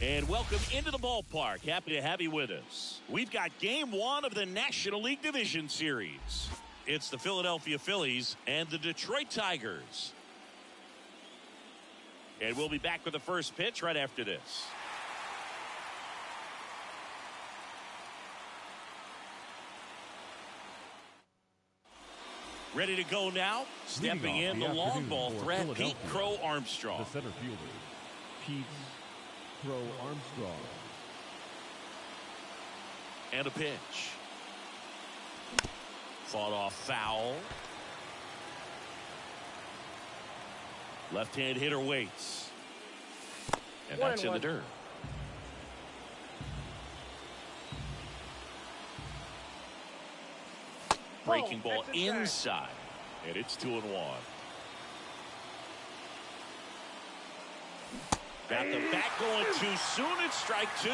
And welcome into the ballpark. Happy to have you with us. We've got game one of the National League Division Series. It's the Philadelphia Phillies and the Detroit Tigers. And we'll be back with the first pitch right after this. Ready to go now. Stepping in the long ball threat, Pete Crow Armstrong. The center fielder, Pete Crow Armstrong. And a pitch. Fought off foul. Left-hand hitter waits. And that's in the dirt. Breaking ball inside. And it's 2-1. Got the bat going too soon. It's strike two.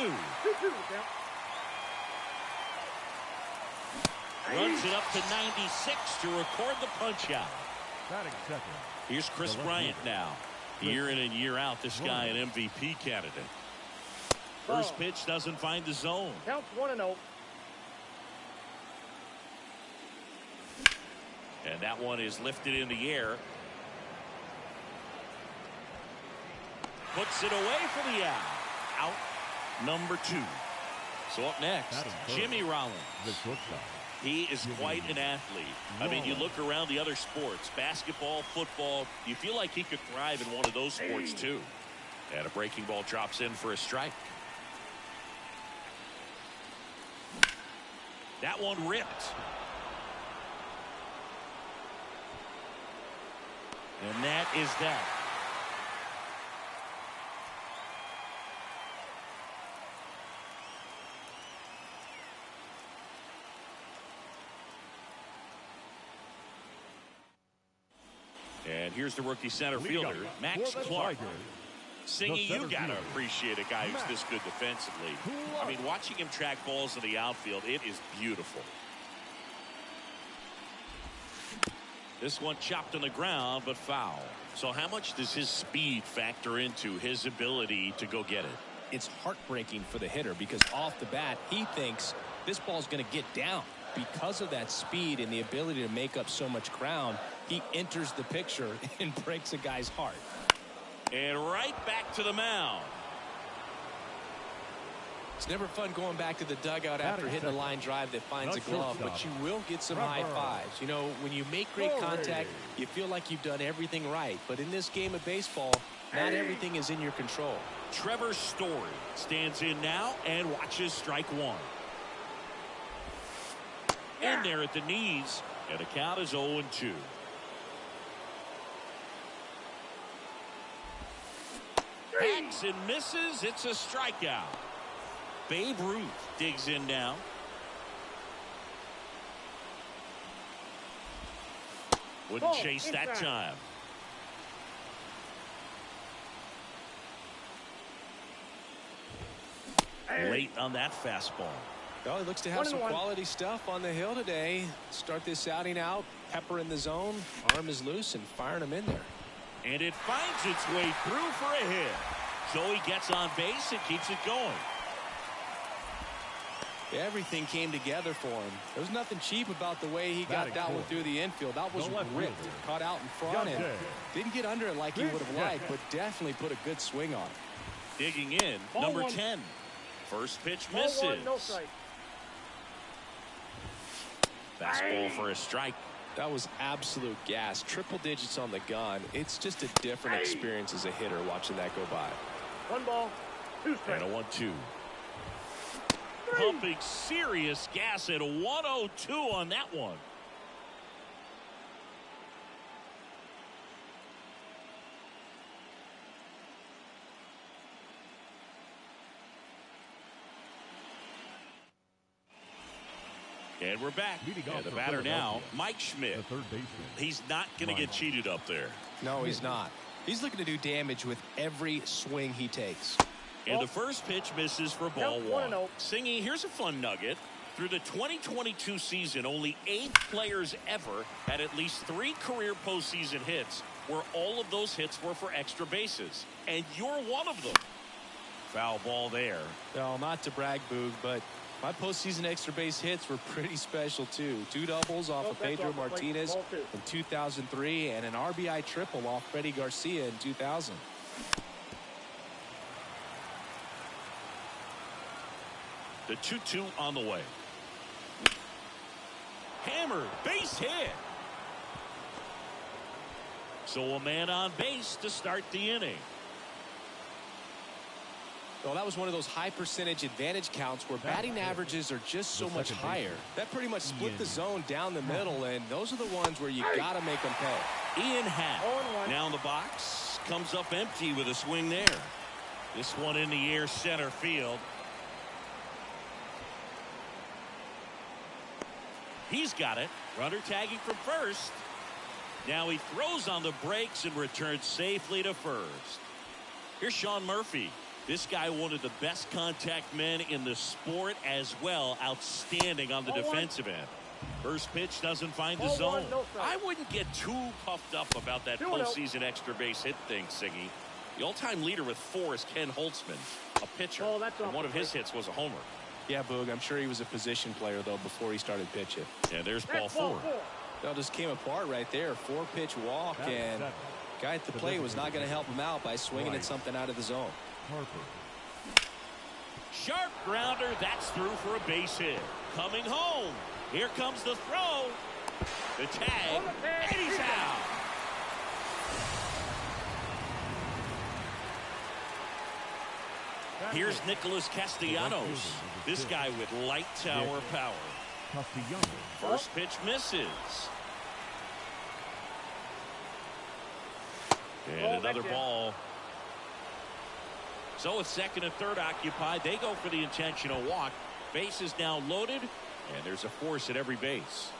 Runs it up to 96 to record the punch out. Batting second. Here's Chris Bryant now. Year in and year out, this guy an MVP candidate. First pitch doesn't find the zone. Counts 1-0. And that one is lifted in the air. Puts it away for the out. Out number 2. So up next, Jimmy Rollins. The shortstop. He is quite an athlete. I mean, you look around the other sports, basketball, football, you feel like he could thrive in one of those sports too. And a breaking ball drops in for a strike. That one ripped. And that is that. And here's the rookie center fielder, Max Clark. Singing, you got to appreciate a guy who's this good defensively. I mean, watching him track balls in the outfield, it is beautiful. This one chopped on the ground, but foul. So how much does his speed factor into his ability to go get it? It's heartbreaking for the hitter because off the bat, he thinks this ball's going to get down. Because of that speed and the ability to make up so much ground, he enters the picture and breaks a guy's heart. And right back to the mound. It's never fun going back to the dugout after hitting a line drive that finds a glove, but you will get some high fives. You know, when you make great contact, you feel like you've done everything right. But in this game of baseball, not everything is in your control. Trevor Story stands in now and watches strike one. In there at the knees, and the count is 0-2. Hacks and misses. It's a strikeout. Babe Ruth digs in now. Wouldn't chase that time. Late on that fastball. Well, he looks to have some quality stuff on the hill today. Start this outing out. Pepper in the zone. Arm is loose and firing him in there. And it finds its way through for a hit. So he gets on base and keeps it going. Everything came together for him. There was nothing cheap about the way he got that one through the infield. That was ripped. Caught out in front and didn't get under it like he would have liked, but definitely put a good swing on it. Digging in, number 10. First pitch misses. Fastball for a strike. That was absolute gas. Triple digits on the gun. It's just a different experience as a hitter watching that go by. 1 ball, 2 strikes. And a 1-2. Pumping serious gas at a 102 on that one. And we're back. And the batter now, Mike Schmidt. The third baseman. He's not going to get cheated up there. No, he's not. He's looking to do damage with every swing he takes. And the first pitch misses for ball 1. Singy, here's a fun nugget. Through the 2022 season, only 8 players ever had at least 3 career postseason hits, where all of those hits were for extra bases. And you're one of them. Foul ball there. Well, not to brag, Boog, but my postseason extra base hits were pretty special, too. 2 doubles off of Pedro Martinez in 2003 and an RBI triple off Freddie Garcia in 2000. The 2-2 on the way. Hammered, base hit. So a man on base to start the inning. Well, that was one of those high percentage advantage counts where batting averages are just so much higher. That pretty much split the zone down the middle, and those are the ones where you got to make them pay. Ian Happ now in the box, comes up empty with a swing there. This one in the air center field. He's got it. Runner tagging from first. Now he throws on the brakes and returns safely to first. Here's Sean Murphy. This guy, one of the best contact men in the sport as well. Outstanding on the defensive end. First pitch doesn't find the zone. I wouldn't get too puffed up about that postseason extra base hit thing, Siggy. The all-time leader with 4 is Ken Holtzman, a pitcher. And one of his hits was a homer. Yeah, Boog, I'm sure he was a position player, though, before he started pitching. Yeah, there's ball 4. Well, just came apart right there. 4-pitch walk, and guy at the plate was not going to help him out by swinging at something out of the zone. Sharp grounder. That's through for a base hit. Coming home. Here comes the throw. The tag. And he's out. Here's Nicholas Castellanos. This guy with light tower power. First pitch misses. And another ball. So with second and third occupied, they go for the intentional walk. Base is now loaded, and there's a force at every base.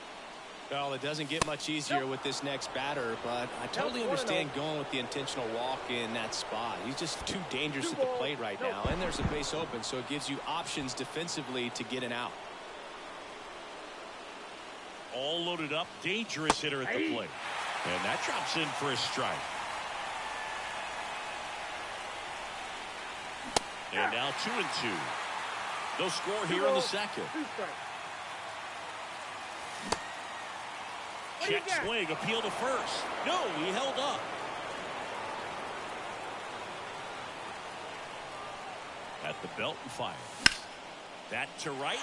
Well, it doesn't get much easier with this next batter, but I totally understand going with the intentional walk in that spot. He's just too dangerous at the plate right now, and there's a base open, so it gives you options defensively to get an out. All loaded up, dangerous hitter at the plate. And that drops in for a strike. And now 2-2. They'll score here in the second. Check swing, appeal to first. No, he held up. At the belt and fires. That to right.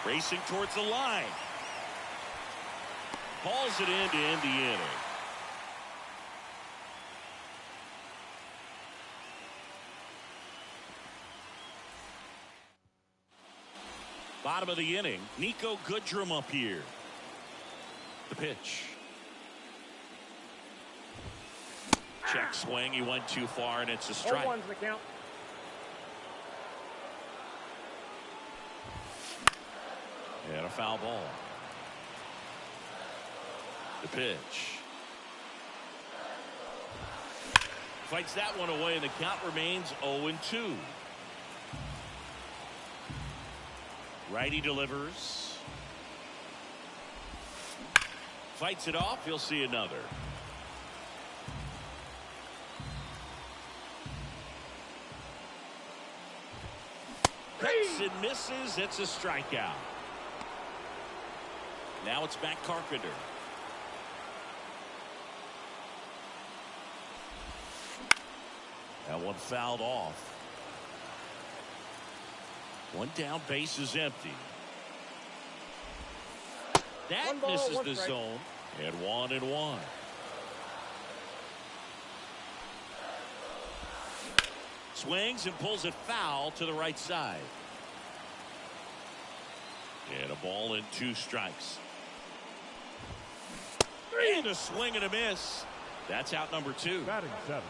Racing towards the line. Hauls it in to end the inning. Bottom of the inning, Nico Goodrum up here. The pitch. Check swing. He went too far, and it's a strike. 0-1's the count. And a foul ball. The pitch. Fights that one away, and the count remains 0-2. Righty delivers. Fights it off. He'll see another. Hits and misses. It's a strikeout. Now it's back Carpenter. That one fouled off. One down, base is empty. That misses the zone. And 1-1. Swings and pulls it foul to the right side. And a ball and 2 strikes. And a swing and a miss. That's out number 2. Batting 7.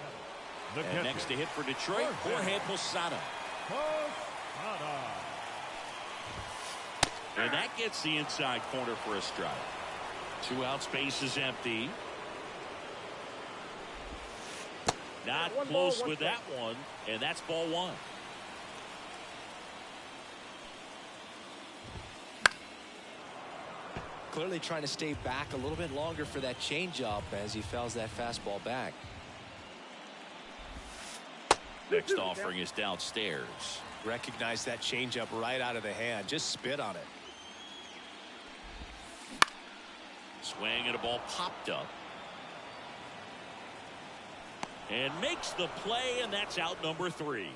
And next to hit for Detroit, Jorge Posada. And that gets the inside corner for a strike. 2 outs, base is empty. Not close with that one, and that's ball 1. Clearly trying to stay back a little bit longer for that changeup as he fouls that fastball back. Next offering is downstairs. Recognize that changeup right out of the hand. Just spit on it. Swing and a ball popped up. And makes the play, and that's out number 3.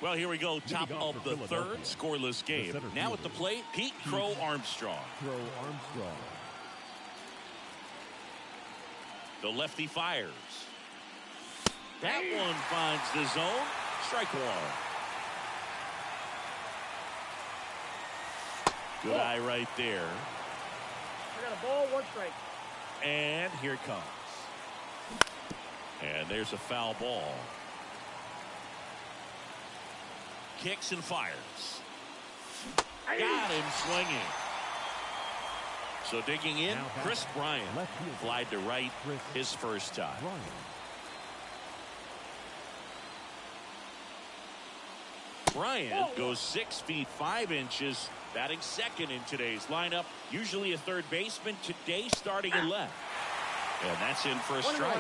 Well, here we go. Top of the third, scoreless game. Now at the plate, Pete Crow Armstrong. The lefty fires. That one finds the zone. Strike one. Good eye right there. I got a ball, 1 strike. And here it comes. And there's a foul ball. Kicks and fires. Got him swinging. So digging in, Chris Bryant. Flied to right his first time. Bryant goes 6 feet 5 inches, batting second in today's lineup. Usually a third baseman, today starting in left. And that's in for a strike.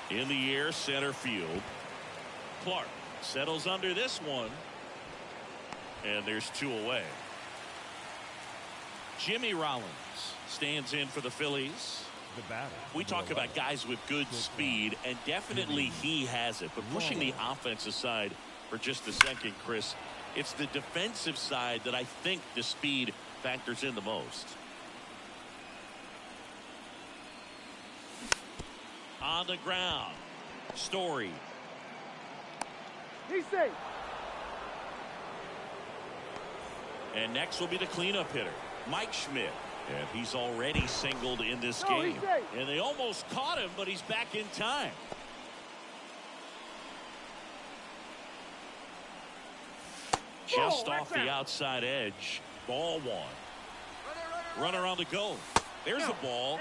In the air, center field. Clark settles under this one. And there's 2 away. Jimmy Rollins stands in for the Phillies. We talk about guys with good speed, and definitely he has it. But pushing the offense aside for just a second, Chris, it's the defensive side that I think the speed factors in the most. On the ground, Story. He's safe. And next will be the cleanup hitter, Mike Schmidt. And he's already singled in this game. And they almost caught him, but he's back in time. Just off the outside edge. Ball 1. Runner on the go. There's a ball.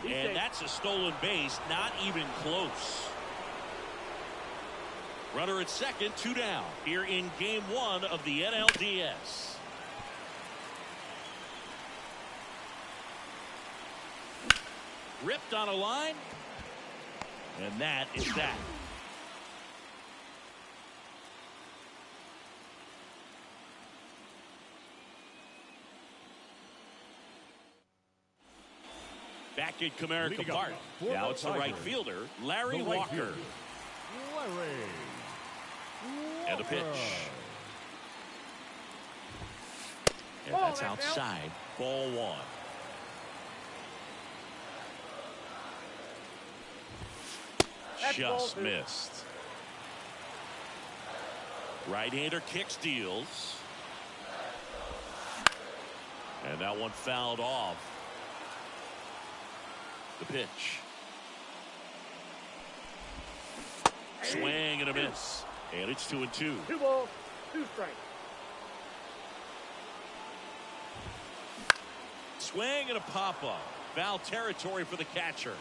And that's a stolen base. Not even close. Runner at second, 2 down. Here in game 1 of the NLDS. Ripped on a line. And that is that. Back at Comerica Park. Now it's the right fielder, Larry Walker. And the pitch. And that's outside. Ball 1. Just missed. Right-hander kicks, deals. And that one fouled off. The pitch. Swing and a miss. And it's 2-2. 2 balls, 2 strikes. Swing and a pop-up. Foul territory for the catcher.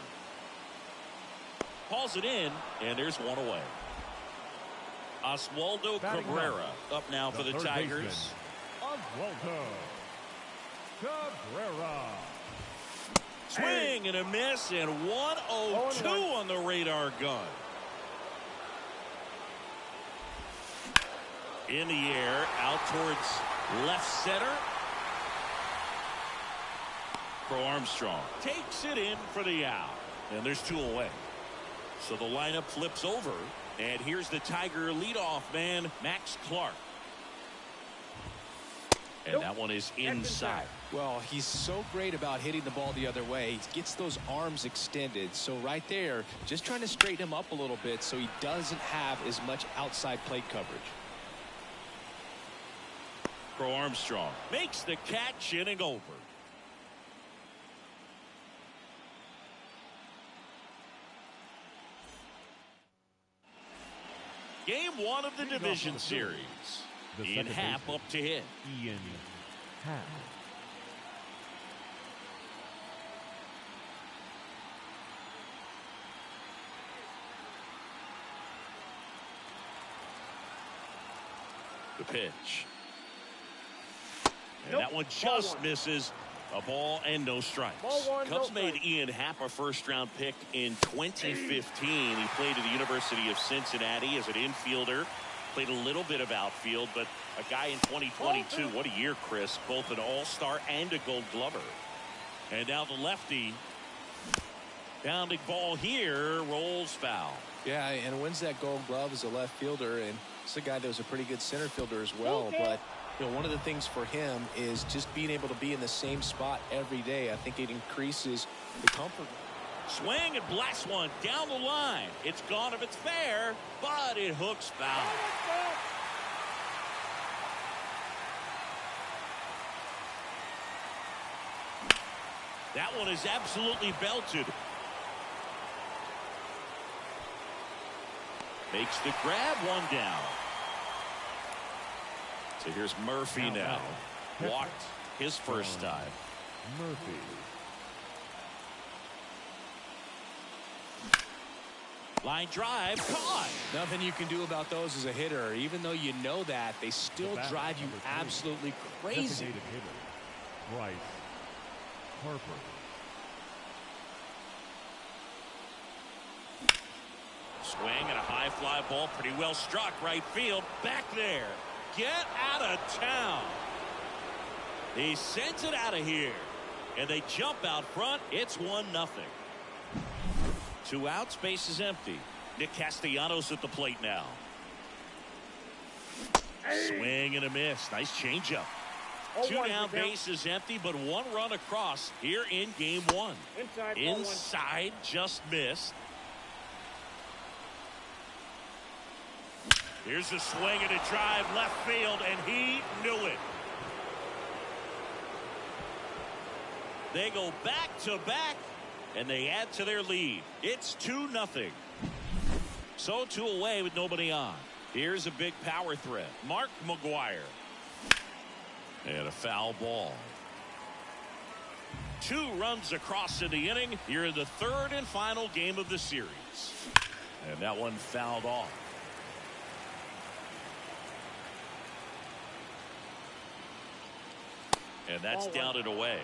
Hauls it in, and there's 1 away. Oswaldo Cabrera up now for the Tigers. Oswaldo Cabrera. Swing and a miss, and 1-0-2 on the radar gun. In the air, out towards left center. Crow Armstrong takes it in for the out. And there's 2 away. So the lineup flips over. And here's the Tiger leadoff man, Max Clark. And that one is inside. Well, he's so great about hitting the ball the other way. He gets those arms extended. So right there, just trying to straighten him up a little bit so he doesn't have as much outside plate coverage. Crow Armstrong makes the catch, inning over. Game 1 of the division series. Ian Happ up to hit. Ian Happ. The pitch. And that one just misses. A ball and no strikes. Cubs made Ian Happ a first-round pick in 2015. He played at the University of Cincinnati as an infielder. Played a little bit of outfield, but a guy in 2022. What a year, Chris. Both an all-star and a gold glover. And now the lefty. Bounding ball here. Rolls foul. Yeah, and wins that gold glove as a left fielder. And it's a guy that was a pretty good center fielder as well. But you know, one of the things for him is just being able to be in the same spot every day. I think it increases the comfort. Swing and blasts one down the line. It's gone if it's fair, but it hooks foul. That one is absolutely belted. Makes the grab, one down. So here's Murphy now. Walked his first time. Murphy. Line drive, caught. Nothing you can do about those as a hitter. Even though you know that, they still drive you absolutely crazy. Designated hitter, Bryce Harper. Swing and a high fly ball, pretty well struck, right field, back there. Get out of town. He sends it out of here, and they jump out front. It's 1-0. 2 outs, base is empty. Nick Castellanos at the plate now. Swing and a miss. Nice changeup. 2 down, base is empty, but 1 run across here in game 1. Inside, just missed. Here's a swing and a drive left field, and he knew it. They go back to back, and they add to their lead. It's 2-0. So 2 away with nobody on. Here's a big power threat. Mark McGuire. And a foul ball. 2 runs across in the inning. Here in the 3rd and final game of the series. And that one fouled off. And that's down and away.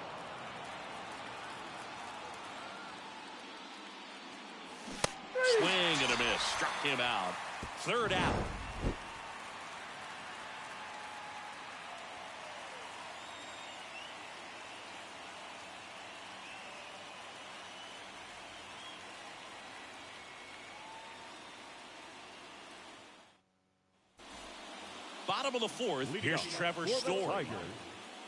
Swing and a miss. Struck him out. 3rd out. Bottom of the 4th. Here's Trevor Story.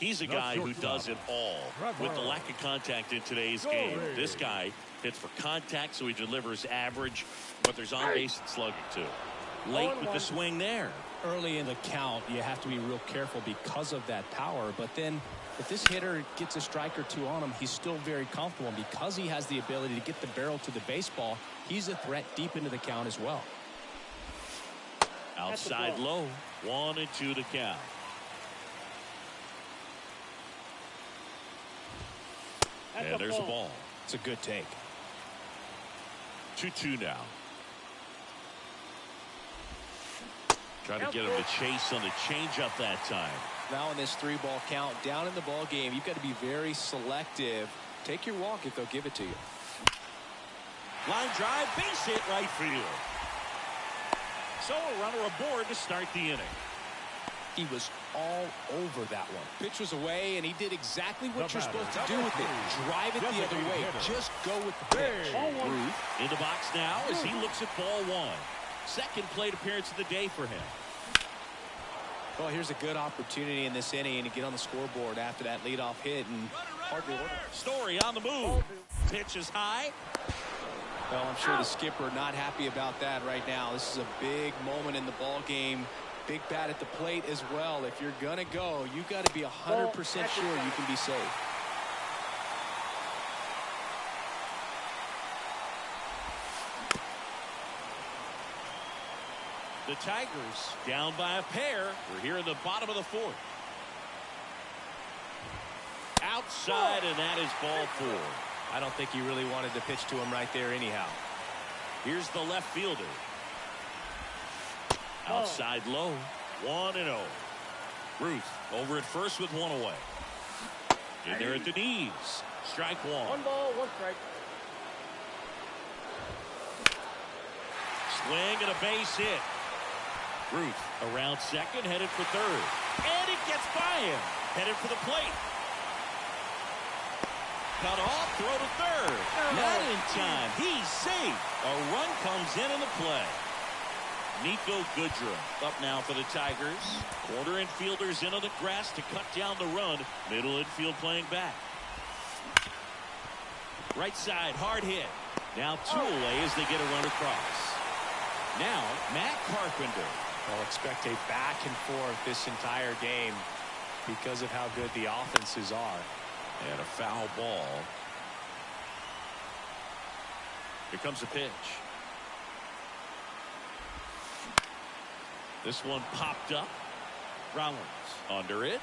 He's a guy who does it all. With the lack of contact in today's game, this guy hits for contact, so he delivers average, but there's on-base and slugging too. Late with the swing there. Early in the count, you have to be real careful because of that power. But then if this hitter gets a strike or 2 on him, he's still very comfortable. And because he has the ability to get the barrel to the baseball, he's a threat deep into the count as well. Outside low. 1-2 to count. And there's a ball. It's a good take. 2-2 now. Trying to get him to chase on the changeup that time. Now in this 3-ball count, down in the ball game, you've got to be very selective. Take your walk if they'll give it to you. Line drive, base hit, right field. So a runner aboard to start the inning. He was all over that one. Pitch was away, and he did exactly what you're supposed to do with it. Drive it the other way. Just go with the pitch. Ruth in the box now as he looks at ball 1. Second plate appearance of the day for him. Well, here's a good opportunity in this inning to get on the scoreboard after that leadoff hit, and hardly order. Story on the move. Pitch is high. Well, I'm sure the skipper not happy about that right now. This is a big moment in the ball game. Big bat at the plate as well. If you're gonna go, you got to be 100% sure you can be safe. The Tigers down by a pair. We're here in the bottom of the 4th. Outside, and that is ball 4. I don't think he really wanted to pitch to him right there anyhow. Here's the left fielder. Outside low. 1-0. Ruth over at first with one away. In there at the knees. Strike one. 1 ball, 1 strike. Swing and a base hit. Ruth around second, headed for third. And it gets by him. Headed for the plate. Cut off, throw to third. Not in time. He's safe. A run comes in the play. Nico Goodrum up now for the Tigers. Corner infielders in on the grass to cut down the run. Middle infield playing back. Right side, hard hit. Now 2 away as they get a run across. Now, Matt Carpenter. They'll expect a back and forth this entire game because of how good the offenses are. And a foul ball. Here comes the pitch. This one popped up. Rollins under it.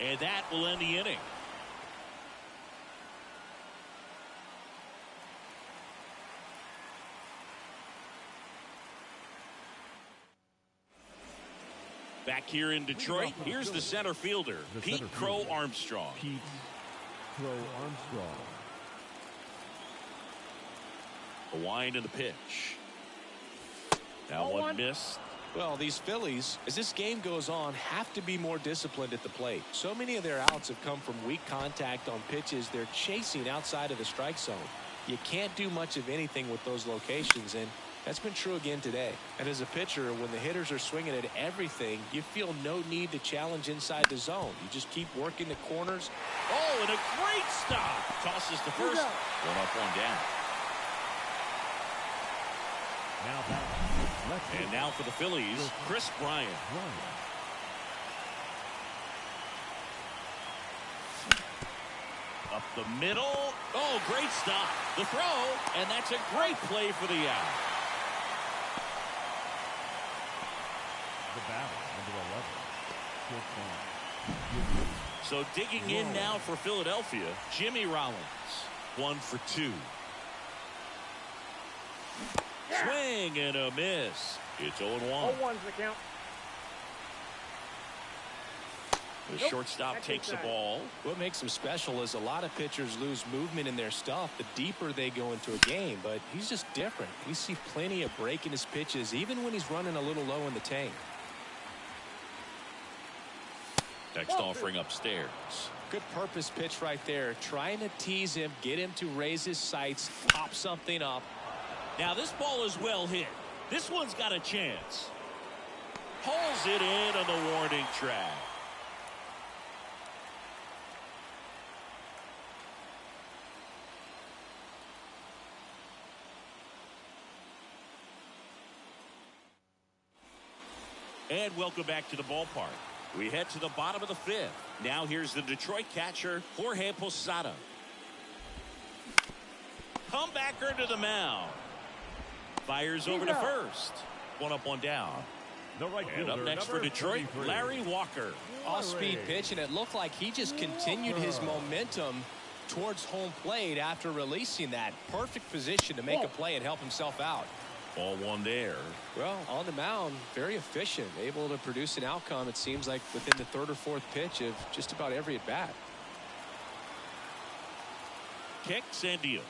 And that will end the inning. Back here in Detroit, here's the center fielder, Pete Crow Armstrong. Pete Crow Armstrong. A wind in the pitch. Now one missed. Well, these Phillies, as this game goes on, have to be more disciplined at the plate. So many of their outs have come from weak contact on pitches they're chasing outside of the strike zone. You can't do much of anything with those locations, and that's been true again today. And as a pitcher, when the hitters are swinging at everything, you feel no need to challenge inside the zone. You just keep working the corners. Oh, and a great stop. Tosses to first. One up, one down. And now for the Phillies, Chris Bryant. Up the middle. Oh, great stop. The throw, and that's a great play for the out. The batter, number 11. So digging in now for Philadelphia, Jimmy Rollins. 1 for 2. Swing and a miss. It's 0-1. 0-1's the count. The shortstop takes the ball. What makes him special is a lot of pitchers lose movement in their stuff the deeper they go into a game, but he's just different. We see plenty of break in his pitches even when he's running a little low in the tank. Next offering upstairs. Good purpose pitch right there. Trying to tease him, get him to raise his sights, pop something up. Now this ball is well hit. This one's got a chance. Pulls it in on the warning track. And welcome back to the ballpark. We head to the bottom of the 5th. Now here's the Detroit catcher, Jorge Posada. Comebacker to the mound. Fires over to first. 1 up, 1 down. And up next for Detroit, Larry Walker. Off-speed pitch, and it looked like he just continued his momentum towards home plate after releasing that. Perfect position to make a play and help himself out. Ball 1 there. Well, on the mound, very efficient, able to produce an outcome, it seems like, within the 3rd or 4th pitch of just about every at-bat. Kicks and deals.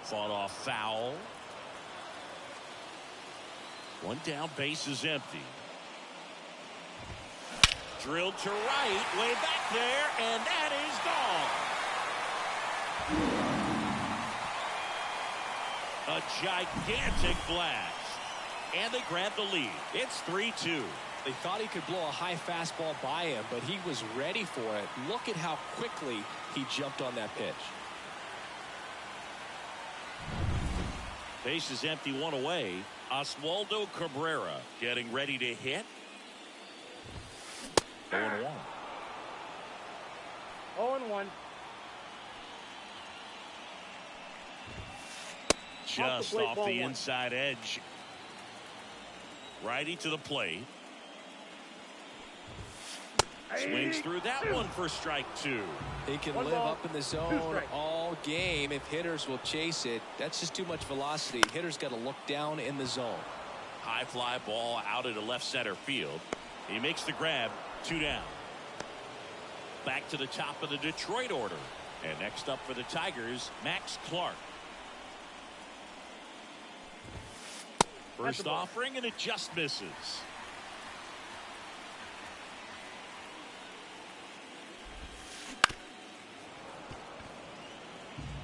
Fought off foul. 1 down, base is empty. Drilled to right, way back there, and that is gone. A gigantic blast. And they grab the lead. It's 3-2. They thought he could blow a high fastball by him, but he was ready for it. Look at how quickly he jumped on that pitch. Base is empty, 1 away. Oswaldo Cabrera getting ready to hit. 0-1. 0-1. Just off the inside edge. Righty to the plate. Swings through that one for strike 2. He can live up in the zone all all game if hitters will chase it. That's just too much velocity. Hitters got to look down in the zone. High fly ball out into left center field. He makes the grab. 2 down. Back to the top of the Detroit order. And next up for the Tigers, Max Clark. First offering, and it just misses.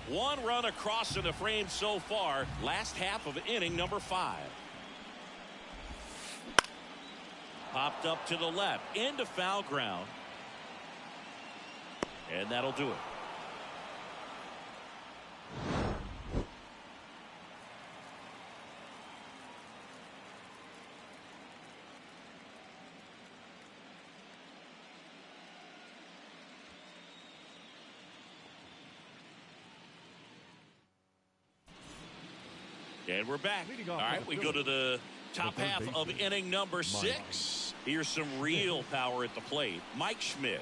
One run across in the frame so far. Last half of inning number 5. Popped up to the left into foul ground. And that'll do it. And we're back. All right, we go to the top half of inning number 6. Here's some real power at the plate. Mike Schmidt.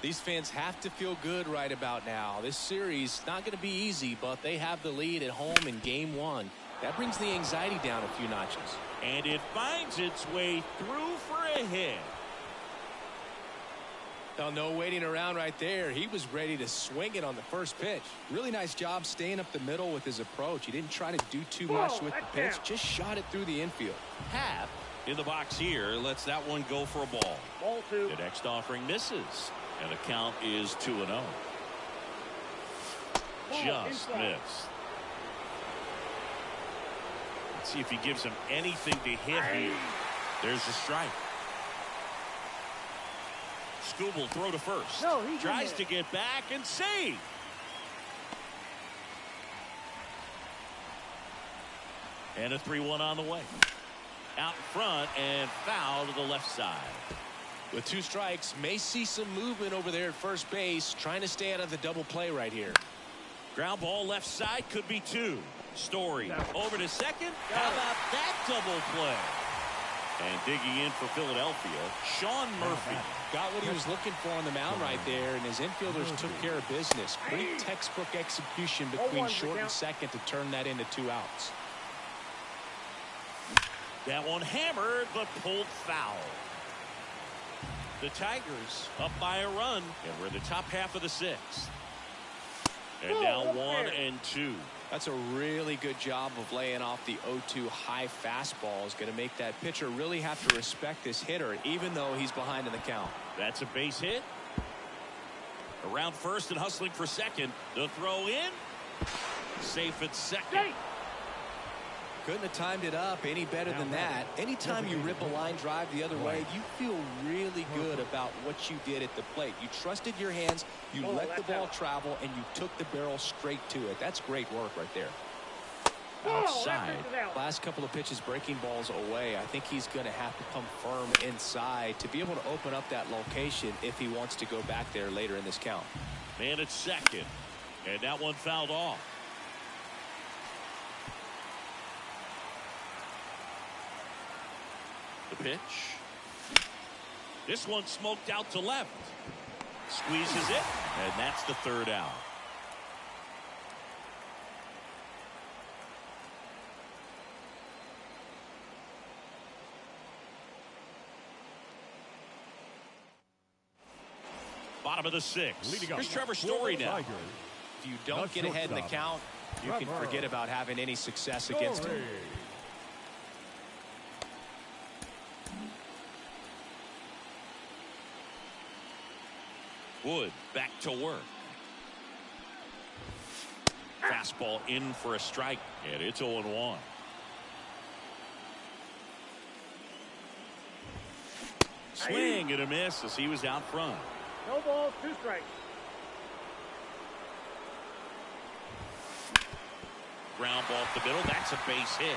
These fans have to feel good right about now. This series not going to be easy, but they have the lead at home in game 1. That brings the anxiety down a few notches. And it finds its way through for a hit. Well, no waiting around right there. He was ready to swing it on the first pitch. Really nice job staying up the middle with his approach. He didn't try to do too much with the pitch. Just shot it through the infield. Happ in the box here lets that one go for a ball. Ball 2. The next offering misses. And the count is 2-0. Just missed. Let's see if he gives him anything to hit here. There's the strike. Scoob will throw to first. No, he tries to get back and save. And a 3-1 on the way. Out in front and foul to the left side. With 2 strikes, may see some movement over there at first base, trying to stay out of the double play right here. Ground ball left side, could be 2. Story over to second. How about that double play? And digging in for Philadelphia, Sean Murphy. Got what he was looking for on the mound right there, and his infielders took care of business. Pretty textbook execution between short and second to turn that into 2 outs. That one hammered, but pulled foul. The Tigers up by a run, and we're in the top half of the 6th. And now 1-2. That's a really good job of laying off the 0-2 high fastball. Is going to make that pitcher really have to respect this hitter, even though he's behind in the count. That's a base hit. Around first and hustling for second. The throw in. Safe at second. Couldn't have timed it up any better than that. Anytime you rip a line drive the other way, you feel really good about what you did at the plate. You trusted your hands, you let the ball travel, and you took the barrel straight to it. That's great work right there. Outside. Last couple of pitches breaking balls away. I think he's going to have to come firm inside to be able to open up that location if he wants to go back there later in this count. Man at second. And that one fouled off. The pitch. This one smoked out to left. Squeezes it, and that's the 3rd out. Bottom of the 6th. Here's Trevor Story now. If you don't get ahead in the count, you can forget about having any success against him. Wood back to work. Fastball in for a strike, and it's 0-1. Swing and a miss as he was out front. No balls, 2 strikes. Ground ball up the middle. That's a base hit.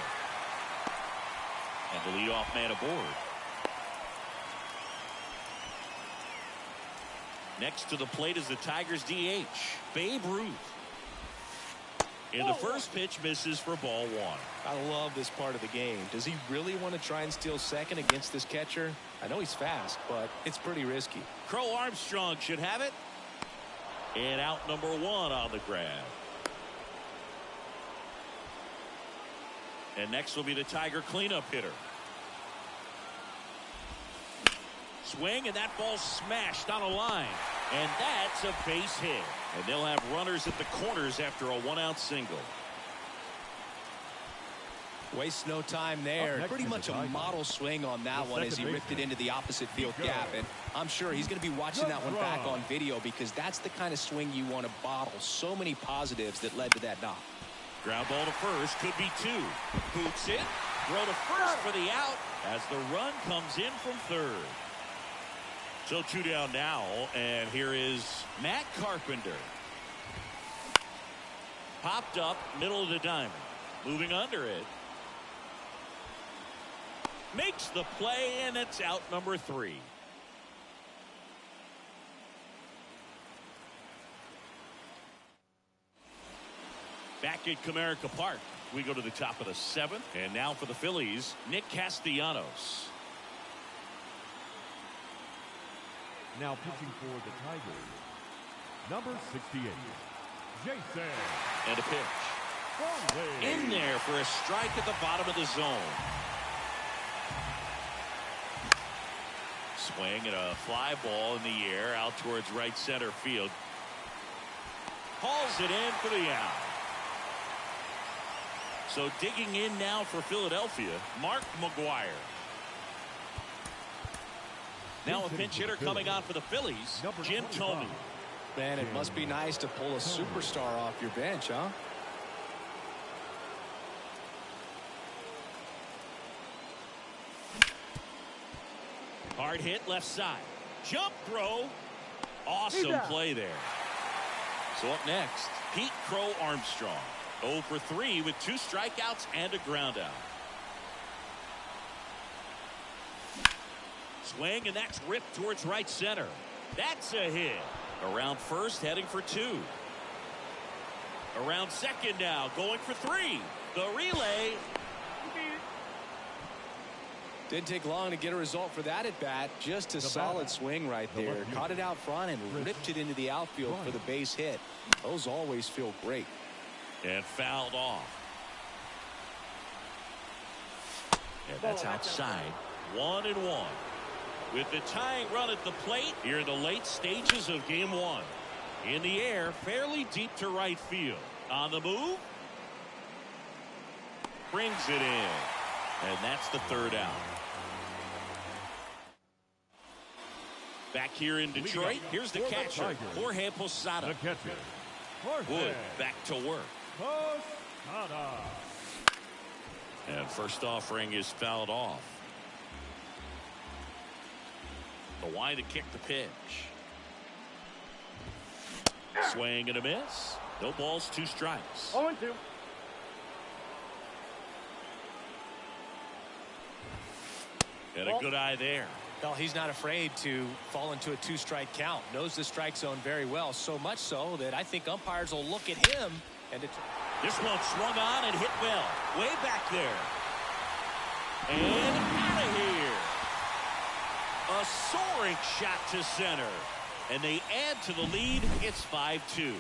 And the leadoff man aboard. Next to the plate is the Tigers DH, Babe Ruth. And the first pitch misses for ball 1. I love this part of the game. Does he really want to try and steal second against this catcher? I know he's fast, but it's pretty risky. Crow Armstrong should have it. And out number 1 on the grab. And next will be the Tiger cleanup hitter. Swing, and that ball smashed on a line. And that's a base hit. And they'll have runners at the corners after a 1-out single. Waste no time there. Pretty much a model swing on that one as he ripped it into the opposite field gap. And I'm sure he's going to be watching that one back on video because that's the kind of swing you want to bottle. So many positives that led to that knock. Ground ball to first, could be 2. Boots it, throw to first for the out as the run comes in from third. So 2 down now, and here is Matt Carpenter. Popped up, middle of the diamond. Moving under it. Makes the play, and it's out number 3. Back at Comerica Park, we go to the top of the 7th. And now for the Phillies, Nick Castellanos. Now pitching for the Tigers, number 68, Jason. And a pitch. In there for a strike at the bottom of the zone. Swing and a fly ball in the air out towards right center field. Hauls it in for the out. So digging in now for Philadelphia, Mark McGwire. Now a pinch hitter coming on for the Phillies, Jim Thome. Man, it must be nice to pull a superstar off your bench, huh? Hard hit left side. Jump throw. Awesome play there. So up next, Pete Crow Armstrong. 0 for 3 with 2 strikeouts and a ground out. Swing, and that's ripped towards right center. That's a hit. Around first, heading for 2. Around second now, going for 3. The relay. Didn't take long to get a result for that at bat. Just a solid swing right there. Caught it out front and ripped it into the outfield for the base hit. Those always feel great. And fouled off. And that's outside. 1-1. With the tying run at the plate here in the late stages of game 1. In the air, fairly deep to right field. On the move. Brings it in. And that's the 3rd out. Back here in Detroit, here's the catcher, Jorge Posada. The catcher, Wood back to work. And first offering is fouled off. The wind to kick the pitch. Swing and a miss. No balls, 2 strikes. 0-2. And a good eye there. Well, he's not afraid to fall into a 2-strike count. Knows the strike zone very well. So much so that I think umpires will look at him. And this one swung on and hit well. Way back there. And out of here. A soaring shot to center. And they add to the lead. It's 5-2.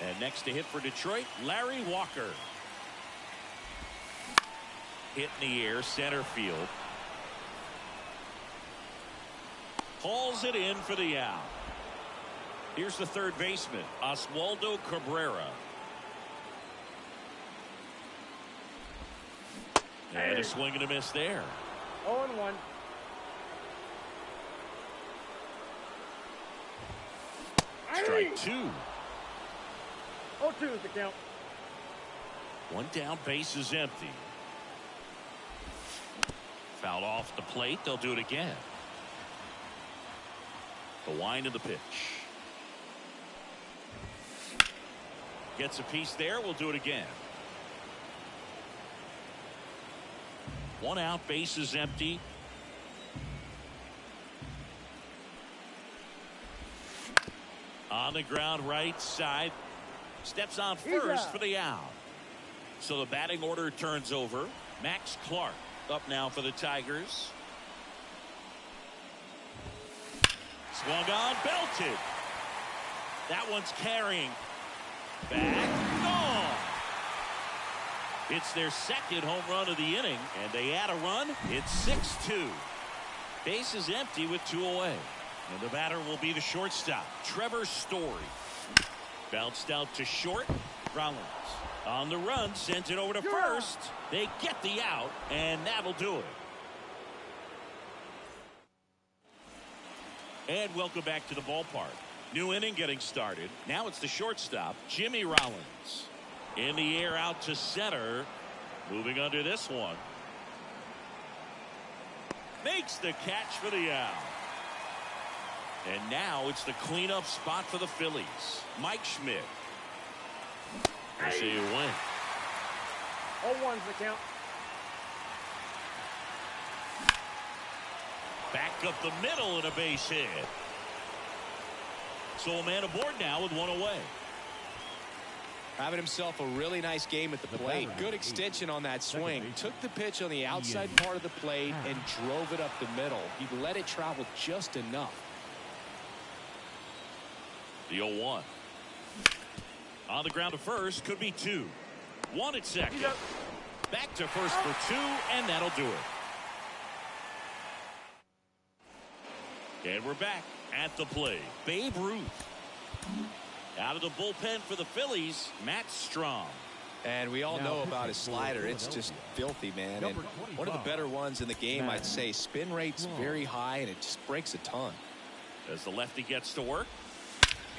And next to hit for Detroit, Larry Walker. Hit in the air, center field. Hauls it in for the out. Here's the third baseman, Oswaldo Cabrera. And a swing and a miss there. 0-1. Strike 2. 0-2 is the count. 1 down, base is empty. Fouled off the plate. They'll do it again. The wind of the pitch. Gets a piece there. We'll do it again. 1 out, base is empty. On the ground, right side. Steps on first for the out. So the batting order turns over. Max Clark up now for the Tigers. Swung on, belted. That one's carrying. Back. Gone. It's their second home run of the inning, and they add a run. It's 6-2. Base is empty with 2 away. And the batter will be the shortstop, Trevor Story. Bounced out to short. Rollins on the run, sends it over to first. They get the out, and that'll do it. And welcome back to the ballpark. New inning getting started. Now it's the shortstop, Jimmy Rollins. In the air out to center. Moving under this one. Makes the catch for the out. And now it's the cleanup spot for the Phillies. Mike Schmidt. I see you win. 0-1's the count. Back up the middle and a base hit. So a man aboard now with 1 away. Having himself a really nice game at the plate. Good extension on that swing. Took the pitch on the outside part of the plate and drove it up the middle. He let it travel just enough. The 0-1. On the ground to first, could be 2. 1 at second. Back to first for 2, and that'll do it. And we're back at the plate. Babe Ruth. Out of the bullpen for the Phillies, Matt Strom. And we all know about his slider. It's just filthy, man. And one of the better ones in the game, I'd say. Spin rate's very high, and it just breaks a ton. As the lefty gets to work,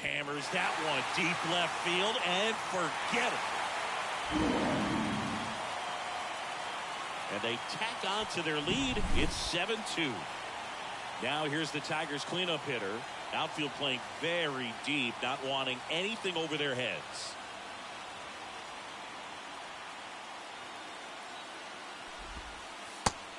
hammers that one deep left field, and forget it. And they tack on to their lead. It's 7-2. Now here's the Tigers cleanup hitter. Outfield playing very deep, not wanting anything over their heads.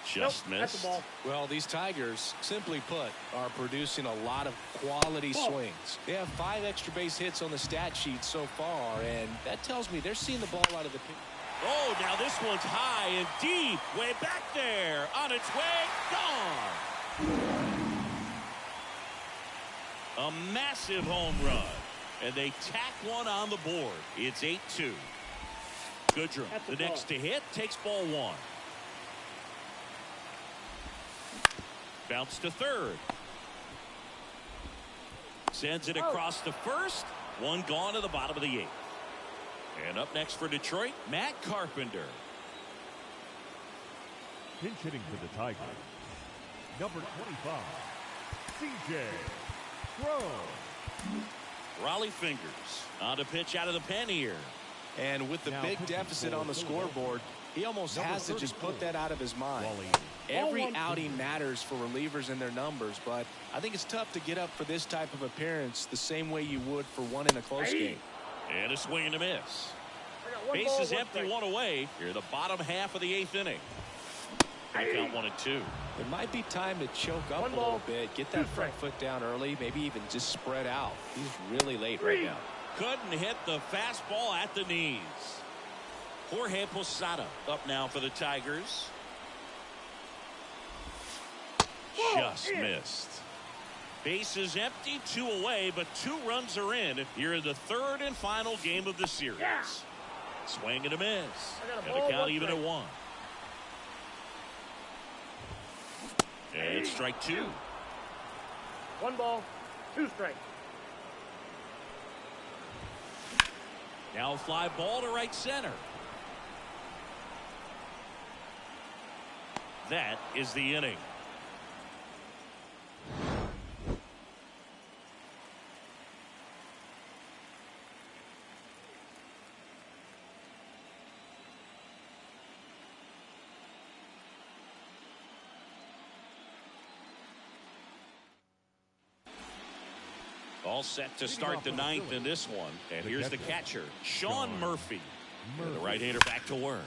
Just missed. Well, these Tigers, simply put, are producing a lot of quality swings. They have 5 extra base hits on the stat sheet so far, and that tells me they're seeing the ball out of the pitch. Oh, now this one's high and deep. Way back there. On its way. Gone. A massive home run. And they tack one on the board. It's 8-2. Goodrum, the next to hit, takes ball 1. Bounce to third. Sends it across to first. 1 gone to the bottom of the 8th. And up next for Detroit, Matt Carpenter. Pinch hitting for the Tigers, number 25, C.J. Cron. Raleigh Fingers on to pitch out of the pen here. And with the big deficit on the scoreboard, he almost has to just put that out of his mind. Every outing matters for relievers and their numbers, but I think it's tough to get up for this type of appearance the same way you would for one in a close game. And a swing and a miss. Base is empty, 1 away. Here the bottom half of the 8th inning. They count 1 and 2. It might be time to choke up a little bit, get that front foot down early, maybe even just spread out. He's really late right now. Couldn't hit the fastball at the knees. Jorge Posada up now for the Tigers. Just missed. Base is empty, 2 away, but 2 runs are in. Here in the 3rd and final game of the series. Swing and a miss. And the count even at 1. And strike 2. 1 ball, 2 strikes. Now a fly ball to right center. That is the inning. All set to start the 9th in this one. And here's the catcher, Sean Murphy. And the right-hander back to work.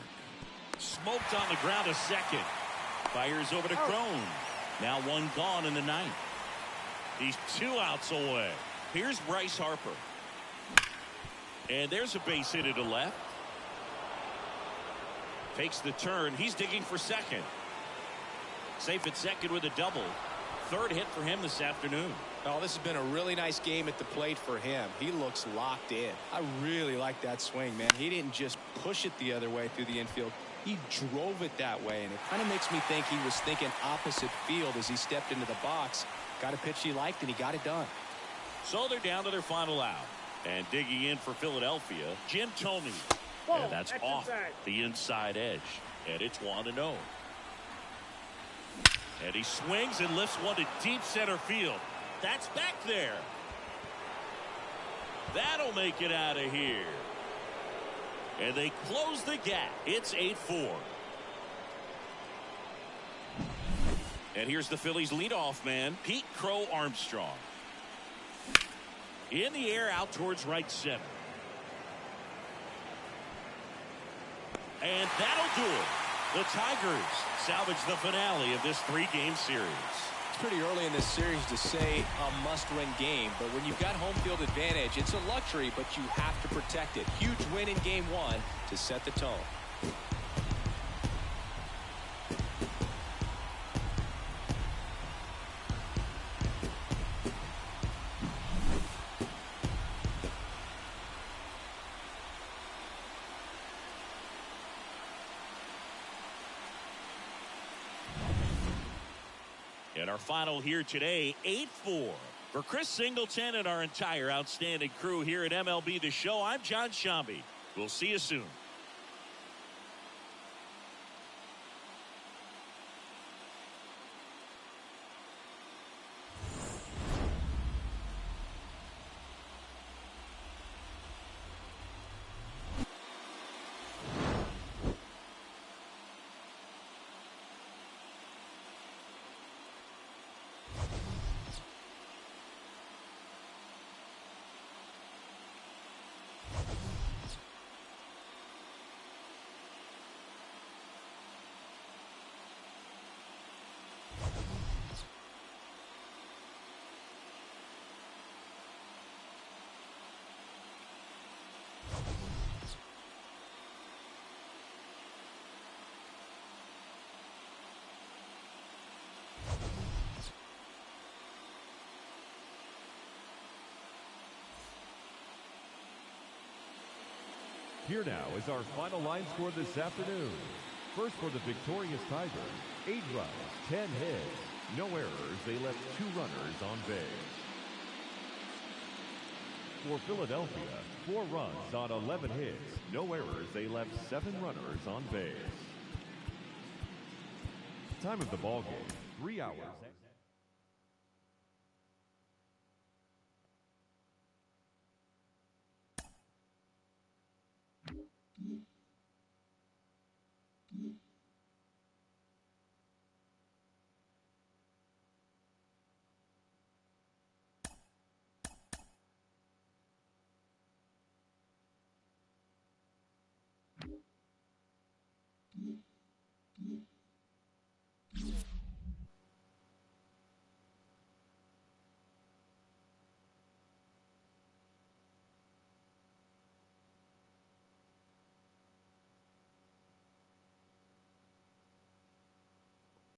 Smoked on the ground to second. Fires over to Cron. Now 1 gone in the 9th. He's 2 outs away. Here's Bryce Harper. And there's a base hit to left. Takes the turn. He's digging for second. Safe at second with a double. third hit for him this afternoon. Oh, this has been a really nice game at the plate for him. He looks locked in. I really like that swing, man. He didn't just push it the other way through the infield. He drove it that way, and it kind of makes me think he was thinking opposite field as he stepped into the box. Got a pitch he liked, and he got it done. So they're down to their final out. And digging in for Philadelphia, Jim Thome. And that's off the inside edge. And it's 1-0. And he swings and lifts one to deep center field. That's back there. That'll make it out of here. And they close the gap. It's 8-4. And here's the Phillies leadoff man, Pete Crow Armstrong. In the air out towards right center. And that'll do it. The Tigers salvage the finale of this 3-game series. It's pretty early in this series to say a must-win game, but when you've got home field advantage, it's a luxury, but you have to protect it. Huge win in game 1 to set the tone. And our final here today, 8-4. For Chris Singleton and our entire outstanding crew here at MLB The Show, I'm John Shambi. We'll see you soon. Here now is our final line score this afternoon. First for the victorious Tigers, 8 runs, 10 hits, no errors. They left 2 runners on base. For Philadelphia, 4 runs on 11 hits, no errors. They left 7 runners on base. Time of the ball game, 3 hours.